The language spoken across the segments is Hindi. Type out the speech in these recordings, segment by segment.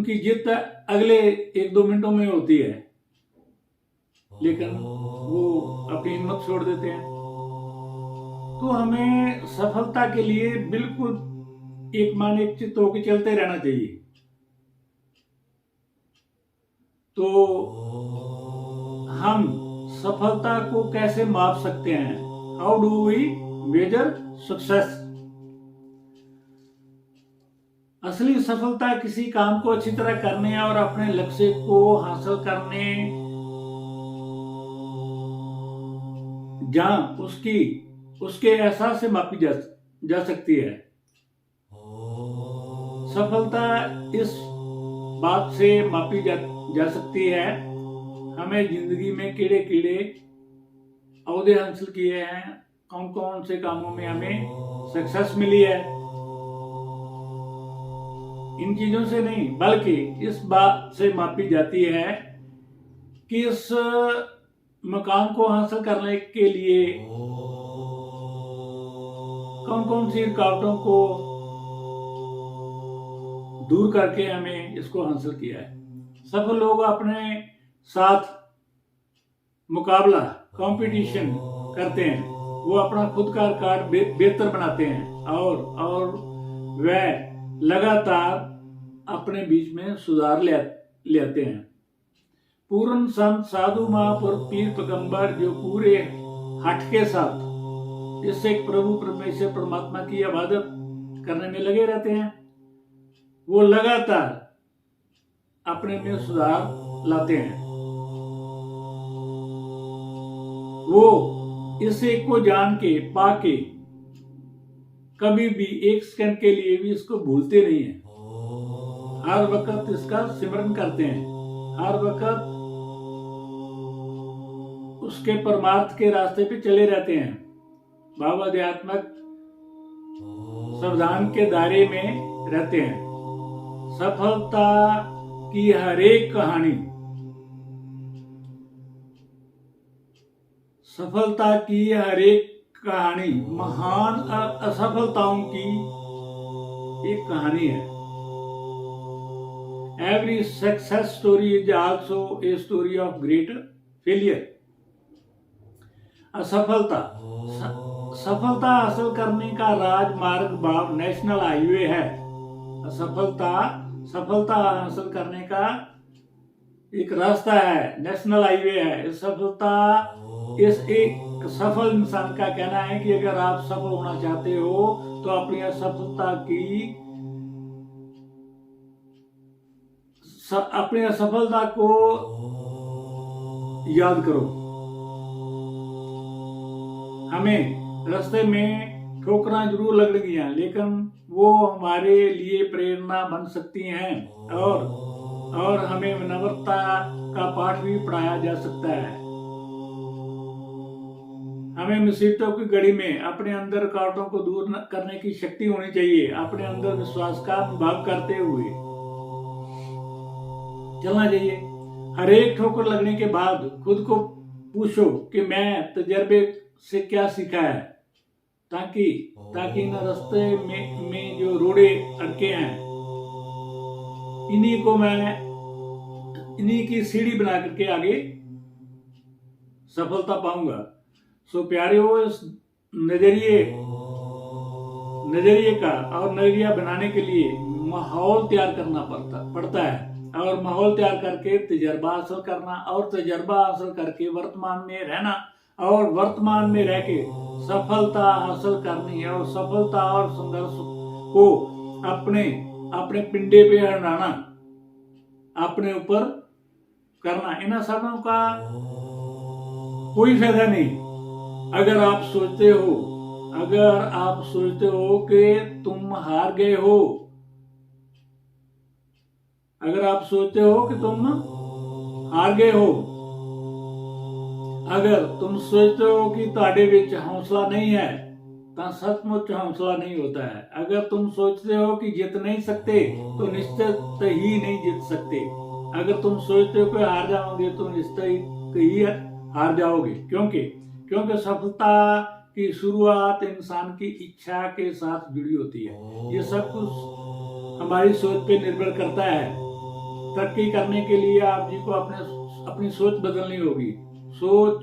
उनकी जीत अगले 1-2 मिनटों में होती है, लेकिन वो अपनी हिम्मत छोड़ देते हैं। तो हमें सफलता के लिए बिल्कुल एक मान एक चित्त होकर चलते रहना चाहिए। तो हम सफलता को कैसे माप सकते हैं? How do we measure success? असली सफलता किसी काम को अच्छी तरह करने और अपने लक्ष्य को हासिल करने जहां उसके एहसास से मापी जा सकती है। सफलता इस बात से मापी जा सकती है हमें जिंदगी में कीड़े अहदे हासिल किए हैं, कौन कौन से कामों में हमें सक्सेस मिली है। इन चीजों से नहीं, बल्कि इस बात से मापी जाती है कि इस मकाम को हासिल करने के लिए कौन कौन सी रुकावटों को दूर करके हमें इसको हासिल किया है। सफल लोग अपने साथ मुकाबला कंपटीशन करते हैं, वो अपना खुद का रिकॉर्ड बेहतर बनाते हैं और वह लगातार अपने बीच में सुधार ले आते हैं। पूर्ण संत, साधु, महापुरुष, पीर, पैगंबर जो पूरे हट के साथ इससे प्रभु परमेश्वर परमात्मा की इबादत करने में लगे रहते हैं, वो लगातार अपने में सुधार लाते हैं। वो इसे को जान के पाके कभी भी एक सेकंड के लिए भी इसको भूलते नहीं है। हर वक्त इसका सिमरन करते हैं, हर वक्त उसके परमार्थ के रास्ते पे चले रहते हैं, भाव आध्यात्मिक संविधान के दायरे में रहते हैं। सफलता की हर एक कहानी, सफलता की हर एक कहानी महान असफलताओं की एक कहानी है। Every success story is also a story of great failure. सफलता हासिल करने का राजमार्ग भाव नेशनल हाईवे है। सफलता हासिल करने का एक रास्ता है, नेशनल हाईवे है। इस एक सफल इंसान का कहना है कि अगर आप सफल होना चाहते हो तो अपनी असफलता को याद करो। हमें रास्ते में ठोकरां जरूर लगेंगी, लेकिन वो हमारे लिए प्रेरणा बन सकती हैं और हमें विनम्रता का पाठ भी पढ़ाया जा सकता है। हमें मुसीबतों की घड़ी में अपने अंदर रुकावटों को दूर करने की शक्ति होनी चाहिए। अपने अंदर विश्वास का अनुभव करते हुए चलना चाहिए। हर एक ठोकर लगने के बाद खुद को पूछो कि मैं तजर्बे से क्या सीखा है, ताकि इन रास्ते में जो रोड़े अटके हैं इन्हीं की सीढ़ी बना करके आगे सफलता पाऊंगा। सो प्यारे, इस नजरिए का और नजरिया बनाने के लिए माहौल तैयार करना पड़ता है और माहौल तैयार करके तजर्बा हासिल करना और तजर्बा हासिल करके वर्तमान में रहना और वर्तमान में रह के सफलता हासिल करनी है और सफलता और संघर्ष को अपने पिंडे पे हटाना, अपने ऊपर करना। इन सबों का कोई फायदा नहीं अगर आप सोचते हो कि तुम हार गए हो, अगर आप सोचते हो कि तुम हार गए हो, अगर तुम सोचते हो कि ਤੁਹਾਡੇ ਵਿੱਚ हौसला नहीं है तो सचमुच हौसला नहीं होता है। अगर तुम सोचते हो कि जीत नहीं सकते तो निश्चित ही नहीं जीत सकते। अगर तुम सोचते हो कि हार जाओगे तो निश्चित ही हार जाओगे, क्योंकि सफलता की शुरुआत इंसान की इच्छा के साथ जुड़ी होती है। ये सब कुछ हमारी सोच पे निर्भर करता है। तरक्की करने के लिए आप जी को अपनी सोच बदलनी होगी, सोच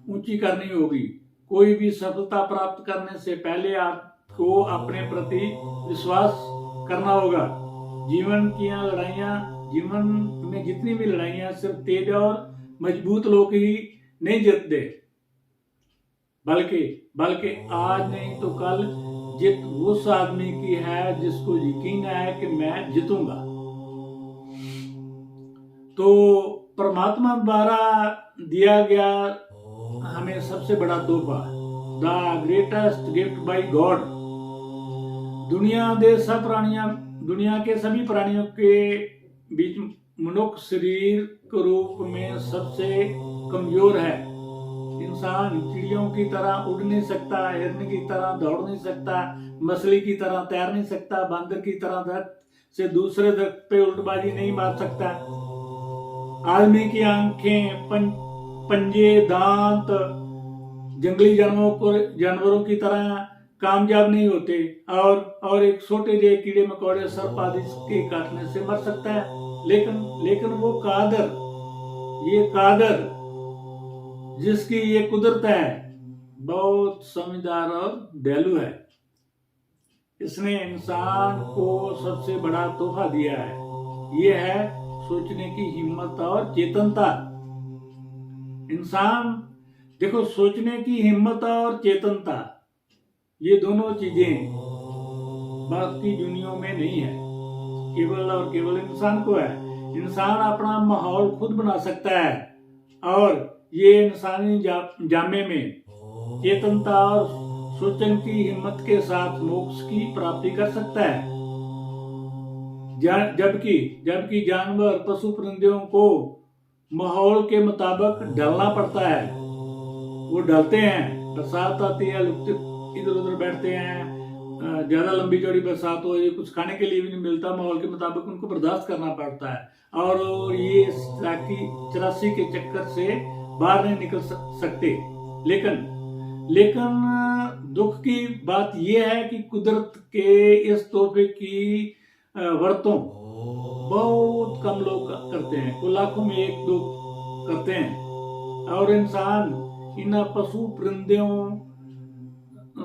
ऊंची करनी होगी। कोई भी सफलता प्राप्त करने से पहले आपको अपने प्रति विश्वास करना होगा। जीवन में जितनी भी लड़ाइयां सिर्फ तेज और मजबूत लोग ही नहीं जीतते, बल्कि आज नहीं तो कल जीत उस आदमी की है जिसको यकीन है कि मैं जीतूंगा। तो परमात्मा द्वारा दिया गया हमें सबसे बड़ा तोहफा, the greatest gift bye God, दुनिया के सभी प्राणियों के बीच मनुष्य शरीर के रूप में सबसे कमजोर है। इंसान चिड़ियों की तरह उड़ नहीं सकता, हिरन की तरह दौड़ नहीं सकता, मछली की तरह तैर नहीं सकता, बंदर की तरह दरख्त से दूसरे दरख्त पे उल्टबाजी नहीं मार सकता। आदमी की आंखें, पंजे, दांत जंगली जानवरों की तरह कामयाब नहीं होते और एक छोटे जे कीड़े मकोड़े सर्प आदि के काटने से मर सकता है। लेकिन वो कादर जिसकी ये कुदरत है बहुत समझदार और दयालु है। इसने इंसान को सबसे बड़ा तोहफा दिया है, ये है सोचने की हिम्मत और चेतनता। इंसान देखो, सोचने की हिम्मत और चेतनता, ये दोनों चीजें बाकी दुनिया में नहीं है, केवल और केवल इंसान को है। इंसान अपना माहौल खुद बना सकता है और ये इंसानी जामे में चेतनता और सोचने की हिम्मत के साथ मोक्ष की प्राप्ति कर सकता है। जबकि जानवर, पशु परिंदों को माहौल के मुताबिक ढलना पड़ता है। वो ढलते हैं, बरसात आती है, इधर उधर बैठते हैं, ज्यादा लंबी चौड़ी बरसात हो, ये कुछ खाने के लिए भी नहीं मिलता, माहौल के मुताबिक उनको बर्दाश्त करना पड़ता है और ये 84 के चक्कर से बाहर नहीं निकल सकते। लेकिन दुख की बात यह है कि कुदरत के इस तोहफे की वर्तों बहुत कम लोग करते हैं, वो लाखों में 1-2 करते हैं। और इंसान इन पशु परिंदों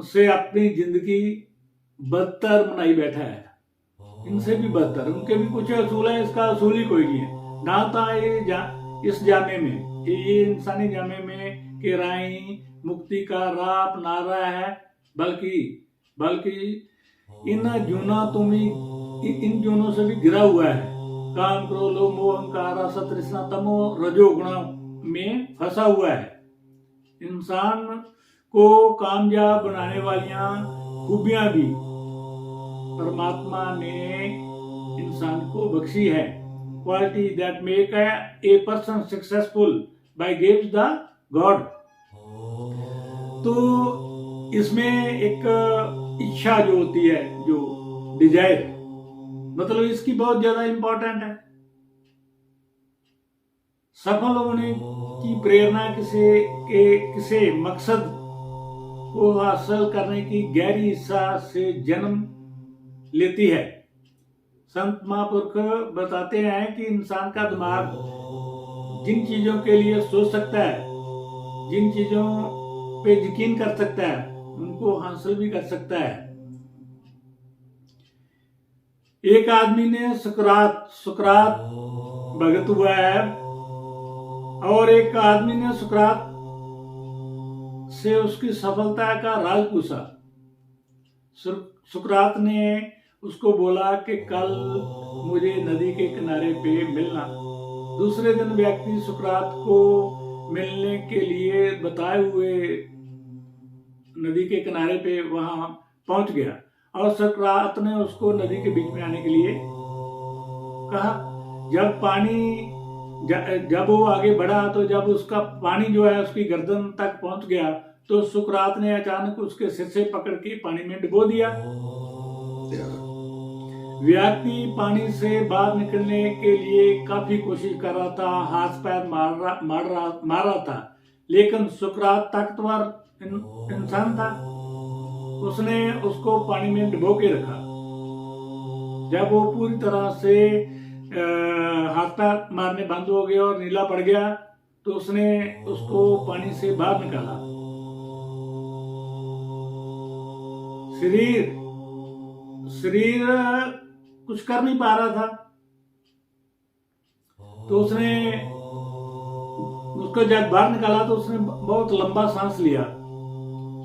से अपनी जिंदगी बदतर बनाई बैठा है, इनसे भी बदतर। उनके भी कुछ असूल है, इसका असूल ही कोई नहीं है। ना था इस जामे में, ये इंसानी जामे में कि राई मुक्ति का राह अपना रहा है, बल्कि इन जूनों से भी गिरा हुआ है। काम, क्रोध, लोभ, मोह, अहंकार, आशा, तृष्णा, तमो, रजोगुण में फंसा हुआ है। इंसान को कामयाब बनाने वालियां खूबियां भी परमात्मा ने इंसान को बख्शी है। Quality that make a person successful by gives the God. तो इसमें एक इच्छा जो होती है, जो डिजायर, मतलब इसकी बहुत ज्यादा इंपॉर्टेंट है। सफल होने की प्रेरणा किसी मकसद को हासिल करने की गहरी इच्छा से जन्म लेती है। संत महापुरुष बताते हैं कि इंसान का दिमाग जिन चीजों के लिए सोच सकता है, जिन चीजों पे यकीन कर सकता है, उनको हासिल भी कर सकता है। एक आदमी ने सुकरात भगत हुआ है और एक आदमी ने सुकरात से उसकी सफलता का राज पूछा। सुकरात ने उसको बोला कि कल मुझे नदी के किनारे पे मिलना। दूसरे दिन व्यक्ति सुकरात को मिलने के लिए बताए हुए नदी के किनारे पे वहां पहुंच गया और सुकरात ने उसको नदी के बीच में आने के लिए कहा। जब वो आगे बढ़ा तो जब उसका पानी जो है उसकी गर्दन तक पहुंच गया तो सुकरात ने अचानक उसके सिर से पकड़ के पानी में डुबो दिया। व्यक्ति पानी से बाहर निकलने के लिए काफी कोशिश कर रहा था, हाथ पैर मार रहा था, लेकिन सुकरात ताकतवर इंसान था। उसने उसको पानी में डुबो के रखा। जब वो पूरी तरह से हाथ पैर मारने बंद हो गए और नीला पड़ गया, तो उसने उसको पानी से बाहर निकाला। शरीर शरीर कुछ कर नहीं पा रहा था, तो उसने उसको जब बाहर निकाला तो उसने बहुत लंबा सांस लिया।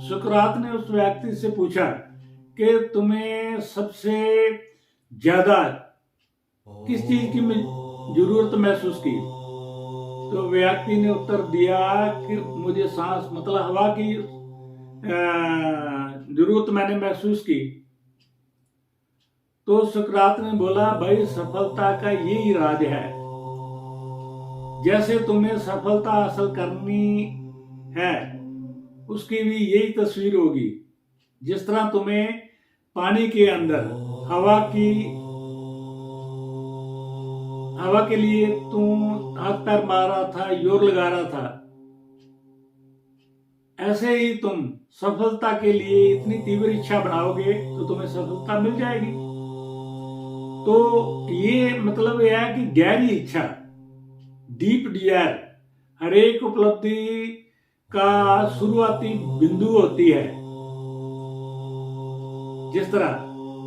सुकरात ने उस व्यक्ति से पूछा कि तुम्हें सबसे ज्यादा किस चीज की जरूरत महसूस की? तो व्यक्ति ने उत्तर दिया कि मुझे सांस मतलब हवा की जरूरत मैंने महसूस की। तो सुकरात ने बोला, भाई सफलता का यही राज है। जैसे तुम्हें सफलता हासिल करनी है, उसकी भी यही तस्वीर होगी। जिस तरह तुम्हें पानी के अंदर हवा के लिए तुम हाथ पैर मार रहा था, जोर लगा रहा था, ऐसे ही तुम सफलता के लिए इतनी तीव्र इच्छा बनाओगे तो तुम्हें सफलता मिल जाएगी। तो ये मतलब यह है कि गहरी इच्छा, डीप डिजायर, हर एक उपलब्धि का शुरुआती बिंदु होती है। जिस तरह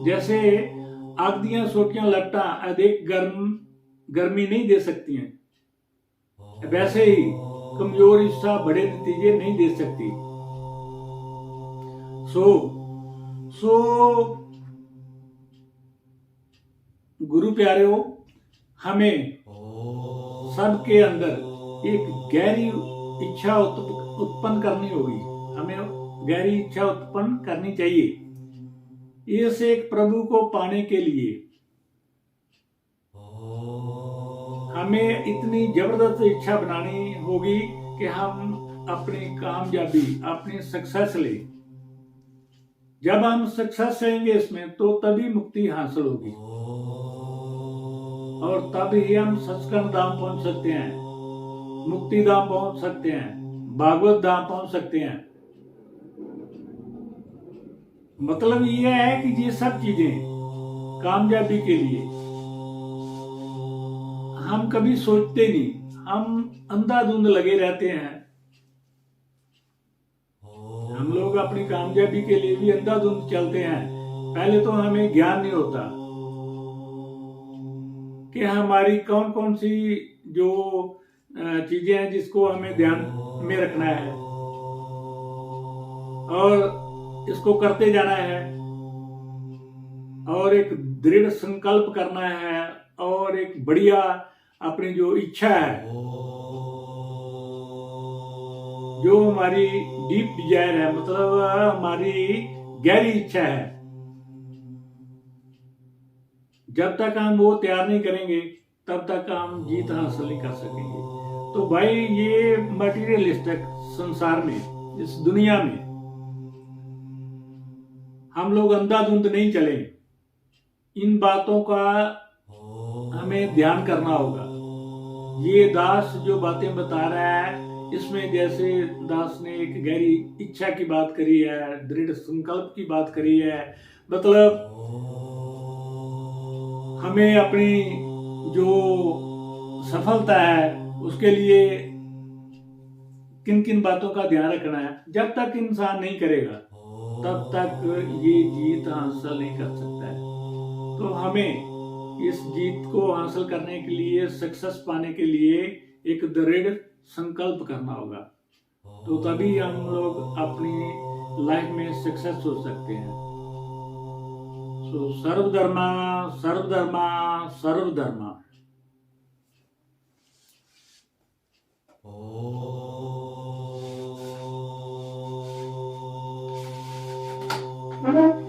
जैसे आग दियां सोटियां लपटा अधिक गर्मी नहीं दे सकती हैं, वैसे ही कमजोर इच्छा बड़े नतीजे नहीं दे सकती। सो गुरु प्यारे, हमें सबके अंदर एक गहरी इच्छा उत्पन्न करनी होगी। हमें गहरी इच्छा उत्पन्न करनी चाहिए इस एक प्रभु को पाने के लिए। हमें इतनी जबरदस्त इच्छा बनानी होगी कि हम अपनी कामयाबी, अपनी सक्सेस ले। जब हम सक्सेस लेंगे इसमें, तो तभी मुक्ति हासिल होगी और तब ही हम सचखंड धाम पहुंच सकते हैं, मुक्ति धाम पहुंच सकते हैं, भागवत धाम पहुंच सकते हैं। मतलब ये है कि ये सब चीजें कामयाबी के लिए हम कभी सोचते नहीं, हम अंधाधुंध लगे रहते हैं। हम लोग अपनी कामयाबी के लिए भी अंधाधुंध चलते हैं। पहले तो हमें ज्ञान नहीं होता कि हमारी कौन कौन सी जो चीजें हैं जिसको हमें ध्यान में रखना है और इसको करते जाना है और एक दृढ़ संकल्प करना है और एक बढ़िया अपनी जो इच्छा है, जो हमारी डीप डिजायर है, मतलब हमारी गहरी इच्छा है, जब तक हम वो तैयार नहीं करेंगे तब तक हम जीत हासिल नहीं कर सकेंगे। तो भाई ये मटीरियलिस्टिक संसार में, इस दुनिया में हम लोग अंधाधुंध नहीं चले। इन बातों का हमें ध्यान करना होगा। ये दास जो बातें बता रहा है, इसमें जैसे दास ने एक गहरी इच्छा की बात करी है, दृढ़ संकल्प की बात करी है, मतलब हमें अपनी जो सफलता है उसके लिए किन किन बातों का ध्यान रखना है। जब तक इंसान नहीं करेगा तब तक ये जीत हासिल नहीं कर सकता है। तो हमें इस जीत को हासिल करने के लिए, सक्सेस पाने के लिए एक दृढ़ संकल्प करना होगा। तो तभी हम लोग अपनी लाइफ में सक्सेस हो सकते हैं। तो सर्वधर्मा सर्वधर्मा सर्वधर्मा। Oh